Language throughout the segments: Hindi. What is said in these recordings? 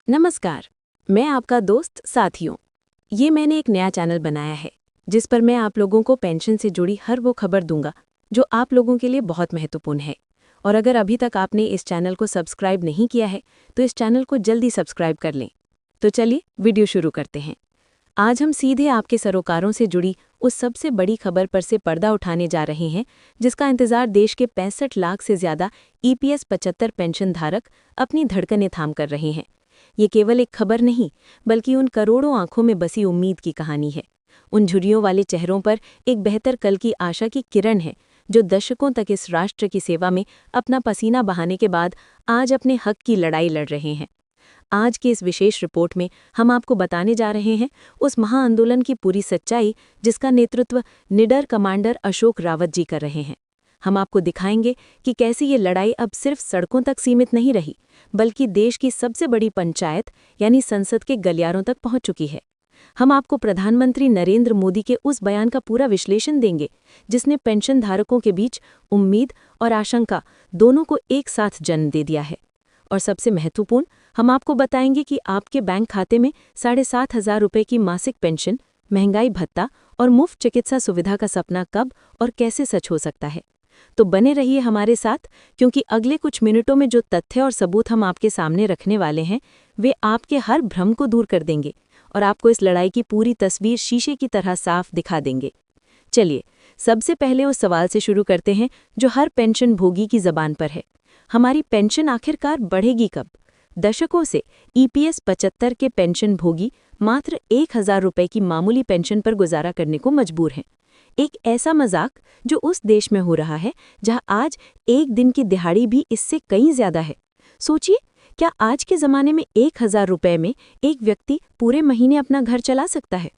नमस्कार। मैं आपका दोस्त साथियों। ये मैंने एक नया चैनल बनाया है जिस पर मैं आप लोगों को पेंशन से जुड़ी हर वो खबर दूंगा जो आप लोगों के लिए बहुत महत्वपूर्ण है। और अगर अभी तक आपने इस चैनल को सब्सक्राइब नहीं किया है तो इस चैनल को जल्दी सब्सक्राइब कर लें। तो चलिए वीडियो शुरू करते हैं। आज हम सीधे आपके सरोकारों से जुड़ी उस सबसे बड़ी खबर पर से पर्दा उठाने जा रहे हैं जिसका इंतजार देश के 65 लाख से ज्यादा EPS 75 पेंशन धारक अपनी धड़कनें थाम कर रहे हैं। ये केवल एक खबर नहीं बल्कि उन करोड़ों आंखों में बसी उम्मीद की कहानी है। उन झुर्रियों वाले चेहरों पर एक बेहतर कल की आशा की किरण है जो दशकों तक इस राष्ट्र की सेवा में अपना पसीना बहाने के बाद आज अपने हक की लड़ाई लड़ रहे हैं। आज की इस विशेष रिपोर्ट में हम आपको बताने जा रहे हैं उस महाआंदोलन की पूरी सच्चाई जिसका नेतृत्व निडर कमांडर अशोक रावत जी कर रहे हैं। हम आपको दिखाएंगे कि कैसे ये लड़ाई अब सिर्फ सड़कों तक सीमित नहीं रही बल्कि देश की सबसे बड़ी पंचायत यानी संसद के गलियारों तक पहुंच चुकी है। हम आपको प्रधानमंत्री नरेंद्र मोदी के उस बयान का पूरा विश्लेषण देंगे जिसने पेंशन धारकों के बीच उम्मीद और आशंका दोनों को एक साथ जन्म दे दिया है। और सबसे महत्वपूर्ण, हम आपको बताएंगे कि आपके बैंक खाते में 7,500 रुपये की मासिक पेंशन, महंगाई भत्ता और मुफ्त चिकित्सा सुविधा का सपना कब और कैसे सच हो सकता है। तो बने रहिए हमारे साथ क्योंकि अगले कुछ मिनटों में जो तथ्य और सबूत हम आपके सामने रखने वाले हैं वे आपके हर भ्रम को दूर कर देंगे और आपको इस लड़ाई की पूरी तस्वीर शीशे की तरह साफ दिखा देंगे। चलिए सबसे पहले उस सवाल से शुरू करते हैं जो हर पेंशन भोगी की जबान पर है। हमारी पेंशन आखिरकार बढ़ेगी कब? दशकों से EPS 75 के पेंशन भोगी मात्र 1,000 रुपये की मामूली पेंशन पर गुजारा करने को मजबूर हैं। एक ऐसा मजाक जो उस देश में हो रहा है जहां आज एक दिन की दिहाड़ी भी इससे कहीं ज्यादा है। सोचिए, क्या आज के ज़माने में 1,000 रुपये में एक व्यक्ति पूरे महीने अपना घर चला सकता है?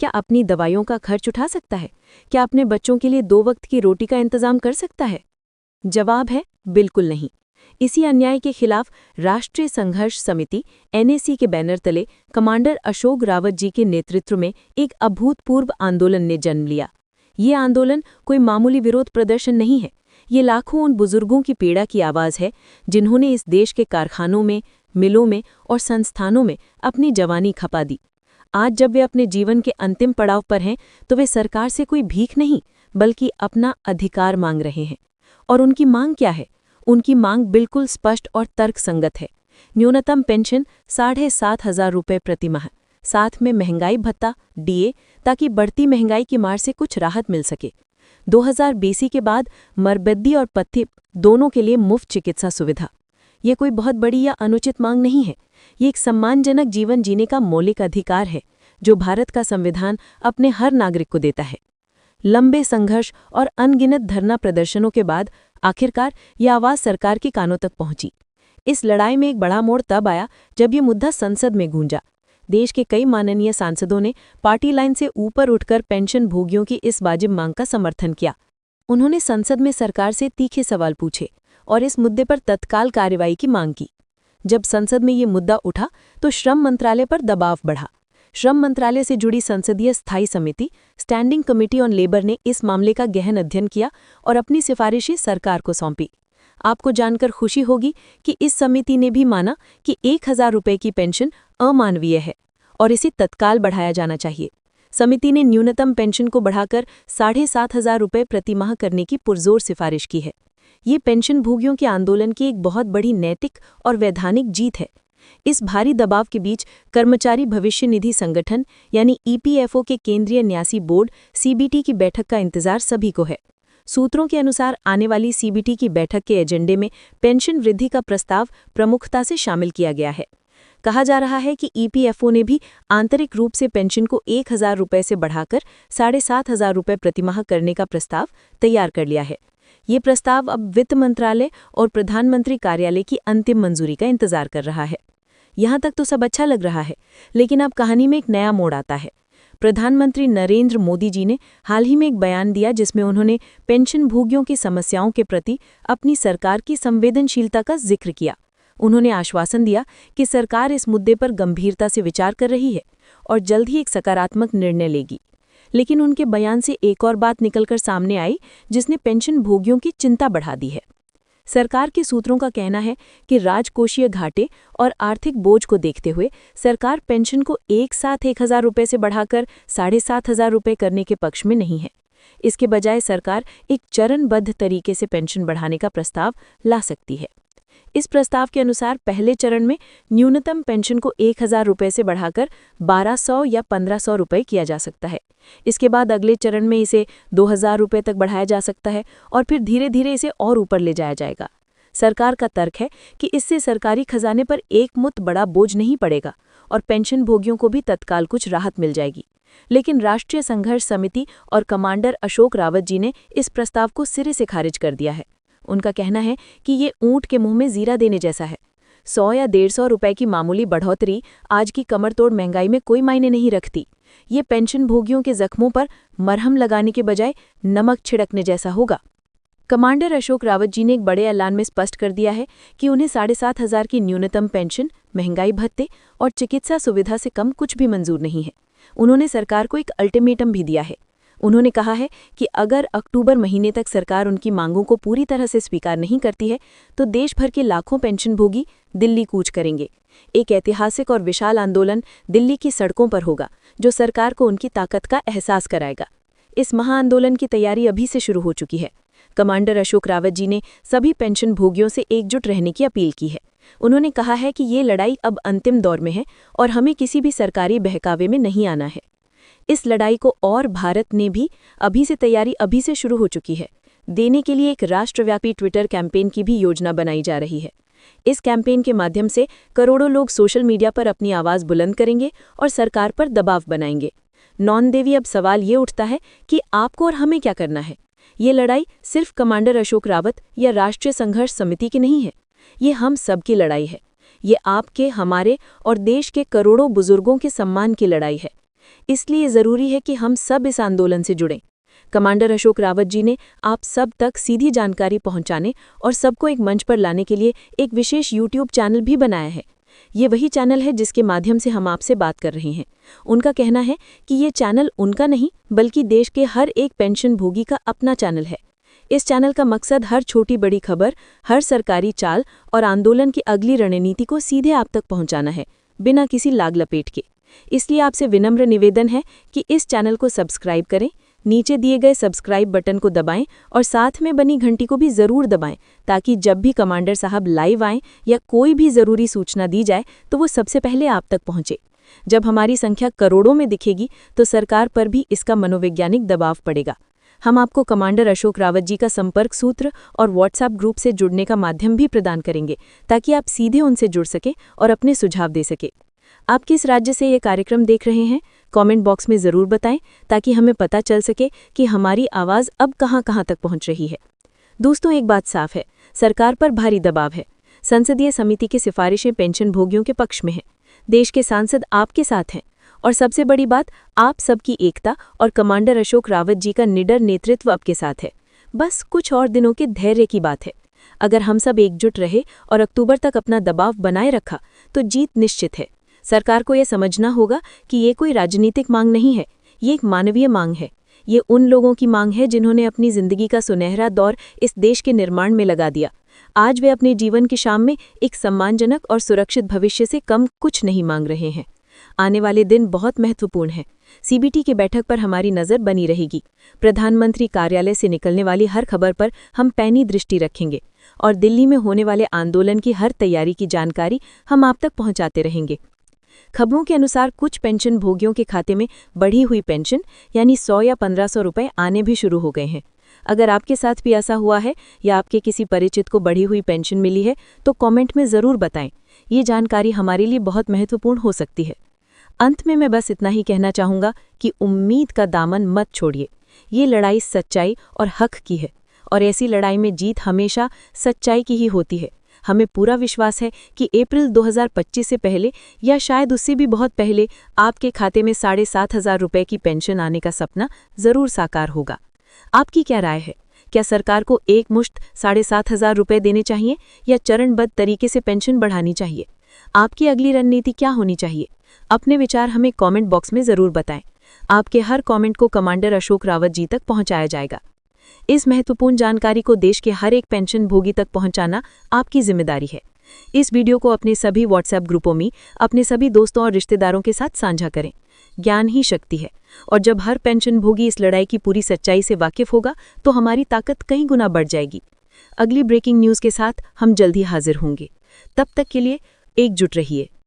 क्या अपनी दवाइयों का खर्च उठा सकता है? क्या अपने बच्चों के लिए 2 वक्त की रोटी का इंतजाम कर सकता है? जवाब है बिल्कुल नहीं। इसी अन्याय के खिलाफ राष्ट्रीय संघर्ष समिति NAC के बैनर तले कमांडर अशोक रावत जी के नेतृत्व में एक अभूतपूर्व आंदोलन ने जन्म लिया। ये आंदोलन कोई मामूली विरोध प्रदर्शन नहीं है। ये लाखों उन बुजुर्गों की पीड़ा की आवाज़ है जिन्होंने इस देश के कारखानों में, मिलों में और संस्थानों में अपनी जवानी खपा दी। आज जब वे अपने जीवन के अंतिम पड़ाव पर हैं तो वे सरकार से कोई भीख नहीं बल्कि अपना अधिकार मांग रहे हैं। और उनकी मांग क्या है? उनकी मांग बिल्कुल स्पष्ट और तर्कसंगत है। न्यूनतम पेंशन 7,500 रुपये प्रति माह, साथ में महंगाई भत्ता DA, ताकि बढ़ती महंगाई की मार से कुछ राहत मिल सके। 2020 के बाद मरबद्दी और पथ्य दोनों के लिए मुफ्त चिकित्सा सुविधा। ये कोई बहुत बड़ी या अनुचित मांग नहीं है। ये एक सम्मानजनक जीवन जीने का मौलिक अधिकार है जो भारत का संविधान अपने हर नागरिक को देता है। लंबे संघर्ष और अनगिनत धरना प्रदर्शनों के बाद आखिरकार ये आवाज़ सरकार के कानों तक पहुंची। इस लड़ाई में एक बड़ा मोड़ तब आया जब ये मुद्दा संसद में गूंजा। देश के कई माननीय सांसदों ने पार्टी लाइन से ऊपर उठकर पेंशन भोगियों की इस वाजिब मांग का समर्थन किया। उन्होंने संसद में सरकार से तीखे सवाल पूछे और इस मुद्दे पर तत्काल कार्रवाई की मांग की। जब संसद में ये मुद्दा उठा तो श्रम मंत्रालय पर दबाव बढ़ा। श्रम मंत्रालय से जुड़ी संसदीय स्थायी समिति स्टैंडिंग कमेटी ऑन लेबर ने इस मामले का गहन अध्ययन किया और अपनी सिफारिशें सरकार को सौंपी। आपको जानकर खुशी होगी कि इस समिति ने भी माना कि 1,000 रुपये की पेंशन अमानवीय है और इसे तत्काल बढ़ाया जाना चाहिए। समिति ने न्यूनतम पेंशन को बढ़ाकर 7,500 रुपये प्रति माह करने की पुरजोर सिफारिश की है। ये पेंशन भोगियों के आंदोलन की एक बहुत बड़ी नैतिक और वैधानिक जीत है। इस भारी दबाव के बीच कर्मचारी भविष्य निधि संगठन यानी EPFO के केंद्रीय न्यासी बोर्ड CBT की बैठक का इंतजार सभी को है। सूत्रों के अनुसार आने वाली CBT की बैठक के एजेंडे में पेंशन वृद्धि का प्रस्ताव प्रमुखता से शामिल किया गया है। कहा जा रहा है कि EPFO ने भी आंतरिक रूप से पेंशन को 1,000 रुपये से बढ़ाकर 7,500 रुपये प्रतिमाह करने का प्रस्ताव तैयार कर लिया है। ये प्रस्ताव अब वित्त मंत्रालय और प्रधानमंत्री कार्यालय की अंतिम मंजूरी का इंतजार कर रहा है। यहाँ तक तो सब अच्छा लग रहा है, लेकिन अब कहानी में एक नया मोड़ आता है। प्रधानमंत्री नरेंद्र मोदी जी ने हाल ही में एक बयान दिया जिसमें उन्होंने पेंशन भोगियों की समस्याओं के प्रति अपनी सरकार की संवेदनशीलता का जिक्र किया। उन्होंने आश्वासन दिया कि सरकार इस मुद्दे पर गंभीरता से विचार कर रही है और जल्द ही एक सकारात्मक निर्णय लेगी। लेकिन उनके बयान से एक और बात निकलकर सामने आई जिसने पेंशन भोगियों की चिंता बढ़ा दी है। सरकार के सूत्रों का कहना है कि राजकोषीय घाटे और आर्थिक बोझ को देखते हुए सरकार पेंशन को एक साथ 1,000 रुपये से बढ़ाकर 7,500 रुपये करने के पक्ष में नहीं है। इसके बजाय सरकार एक चरणबद्ध तरीके से पेंशन बढ़ाने का प्रस्ताव ला सकती है। इस प्रस्ताव के अनुसार पहले चरण में न्यूनतम पेंशन को 1,000 रुपये से बढ़ाकर 1,200 या 1,500 रुपये किया जा सकता है। इसके बाद अगले चरण में इसे 2,000 रुपये तक बढ़ाया जा सकता है और फिर धीरे धीरे इसे और ऊपर ले जाया जाएगा। सरकार का तर्क है कि इससे सरकारी खजाने पर एकमुश्त बड़ा बोझ नहीं पड़ेगा और पेंशन भोगियों को भी तत्काल कुछ राहत मिल जाएगी। लेकिन राष्ट्रीय संघर्ष समिति और कमांडर अशोक रावत जी ने इस प्रस्ताव को सिरे से खारिज कर दिया है। उनका कहना है कि ये ऊंट के मुंह में जीरा देने जैसा है। 100 या 150 रुपए की मामूली बढ़ोतरी आज की कमरतोड़ महंगाई में कोई मायने नहीं रखती। ये पेंशन भोगियों के जख्मों पर मरहम लगाने के बजाय नमक छिड़कने जैसा होगा। कमांडर अशोक रावत जी ने एक बड़े ऐलान में स्पष्ट कर दिया है कि उन्हें 7,500 की न्यूनतम पेंशन, महंगाई भत्ते और चिकित्सा सुविधा से कम कुछ भी मंजूर नहीं है। उन्होंने सरकार को एक अल्टीमेटम भी दिया है। उन्होंने कहा है कि अगर अक्टूबर महीने तक सरकार उनकी मांगों को पूरी तरह से स्वीकार नहीं करती है तो देश भर के लाखों पेंशनभोगी दिल्ली कूच करेंगे। एक ऐतिहासिक और विशाल आंदोलन दिल्ली की सड़कों पर होगा जो सरकार को उनकी ताकत का एहसास कराएगा। इस महाआंदोलन की तैयारी अभी से शुरू हो चुकी है। कमांडर अशोक रावत जी ने सभी पेंशनभोगियों से एकजुट रहने की अपील की है। उन्होंने कहा है कि ये लड़ाई अब अंतिम दौर में है और हमें किसी भी सरकारी बहकावे में नहीं आना है। इस लड़ाई को और भारत ने भी अभी से शुरू हो चुकी है देने के लिए एक राष्ट्रव्यापी ट्विटर कैंपेन की भी योजना बनाई जा रही है। इस कैंपेन के माध्यम से करोड़ों लोग सोशल मीडिया पर अपनी आवाज़ बुलंद करेंगे और सरकार पर दबाव बनाएंगे। नॉन-देवी अब सवाल ये उठता है कि आपको और हमें क्या करना है। ये लड़ाई सिर्फ कमांडर अशोक रावत या राष्ट्रीय संघर्ष समिति की नहीं है, ये हम सब की लड़ाई है। ये आपके, हमारे और देश के करोड़ों बुजुर्गों के सम्मान की लड़ाई है। इसलिए ज़रूरी है कि हम सब इस आंदोलन से जुड़ें। कमांडर अशोक रावत जी ने आप सब तक सीधी जानकारी पहुंचाने और सबको एक मंच पर लाने के लिए एक विशेष YouTube चैनल भी बनाया है। ये वही चैनल है जिसके माध्यम से हम आपसे बात कर रहे हैं। उनका कहना है कि ये चैनल उनका नहीं बल्कि देश के हर एक पेंशन भोगी का अपना चैनल है। इस चैनल का मकसद हर छोटी बड़ी खबर, हर सरकारी चाल और आंदोलन की अगली रणनीति को सीधे आप तक पहुंचाना है, बिना किसी लाग लपेट के। इसलिए आपसे विनम्र निवेदन है कि इस चैनल को सब्सक्राइब करें, नीचे दिए गए सब्सक्राइब बटन को दबाएं और साथ में बनी घंटी को भी ज़रूर दबाएं ताकि जब भी कमांडर साहब लाइव आएं या कोई भी ज़रूरी सूचना दी जाए तो वो सबसे पहले आप तक पहुंचे। जब हमारी संख्या करोड़ों में दिखेगी तो सरकार पर भी इसका मनोवैज्ञानिक दबाव पड़ेगा। हम आपको कमांडर अशोक रावत जी का संपर्क सूत्र और व्हाट्सएप ग्रुप से जुड़ने का माध्यम भी प्रदान करेंगे ताकि आप सीधे उनसे जुड़ सकें और अपने सुझाव दे सकें। आप किस राज्य से ये कार्यक्रम देख रहे हैं, कमेंट बॉक्स में ज़रूर बताएं ताकि हमें पता चल सके कि हमारी आवाज़ अब कहां तक पहुंच रही है। दोस्तों, एक बात साफ है, सरकार पर भारी दबाव है। संसदीय समिति की सिफारिशें पेंशन भोगियों के पक्ष में हैं। देश के सांसद आपके साथ हैं और सबसे बड़ी बात, आप सबकी एकता और कमांडर अशोक रावत जी का निडर नेतृत्व आपके साथ है। बस कुछ और दिनों के धैर्य की बात है। अगर हम सब एकजुट रहे और अक्टूबर तक अपना दबाव बनाए रखा तो जीत निश्चित है। सरकार को यह समझना होगा कि ये कोई राजनीतिक मांग नहीं है, ये एक मानवीय मांग है। ये उन लोगों की मांग है जिन्होंने अपनी जिंदगी का सुनहरा दौर इस देश के निर्माण में लगा दिया। आज वे अपने जीवन की शाम में एक सम्मानजनक और सुरक्षित भविष्य से कम कुछ नहीं मांग रहे हैं। आने वाले दिन बहुत महत्वपूर्ण हैं। सीबीटी की बैठक पर हमारी नज़र बनी रहेगी। प्रधानमंत्री कार्यालय से निकलने वाली हर खबर पर हम पैनी दृष्टि रखेंगे और दिल्ली में होने वाले आंदोलन की हर तैयारी की जानकारी हम आप तक पहुंचाते रहेंगे। खबरों के अनुसार कुछ पेंशन भोगियों के खाते में बढ़ी हुई पेंशन यानी 100 या 1500 रुपये आने भी शुरू हो गए हैं। अगर आपके साथ भी ऐसा हुआ है या आपके किसी परिचित को बढ़ी हुई पेंशन मिली है तो कमेंट में ज़रूर बताएं। ये जानकारी हमारे लिए बहुत महत्वपूर्ण हो सकती है। अंत में मैं बस इतना ही कहना चाहूँगा कि उम्मीद का दामन मत छोड़िए। ये लड़ाई सच्चाई और हक की है और ऐसी लड़ाई में जीत हमेशा सच्चाई की ही होती है। हमें पूरा विश्वास है कि अप्रैल 2025 से पहले या शायद उससे भी बहुत पहले आपके खाते में 7,500 रुपये की पेंशन आने का सपना ज़रूर साकार होगा। आपकी क्या राय है? क्या सरकार को एक मुश्त 7,500 रुपये देने चाहिए या चरणबद्ध तरीके से पेंशन बढ़ानी चाहिए? आपकी अगली रणनीति क्या होनी चाहिए? अपने विचार हमें कमेंट बॉक्स में ज़रूर बताएं। आपके हर कमेंट को कमांडर अशोक रावत जी तक पहुंचाया जाएगा। इस महत्वपूर्ण जानकारी को देश के हर एक पेंशन भोगी तक पहुंचाना आपकी जिम्मेदारी है। इस वीडियो को अपने सभी व्हाट्सएप ग्रुपों में अपने सभी दोस्तों और रिश्तेदारों के साथ साझा करें। ज्ञान ही शक्ति है, और जब हर पेंशन भोगी इस लड़ाई की पूरी सच्चाई से वाकिफ होगा तो हमारी ताकत कई गुना बढ़ जाएगी। अगली ब्रेकिंग न्यूज़ के साथ हम जल्द ही हाजिर होंगे। तब तक के लिए एकजुट रहिए।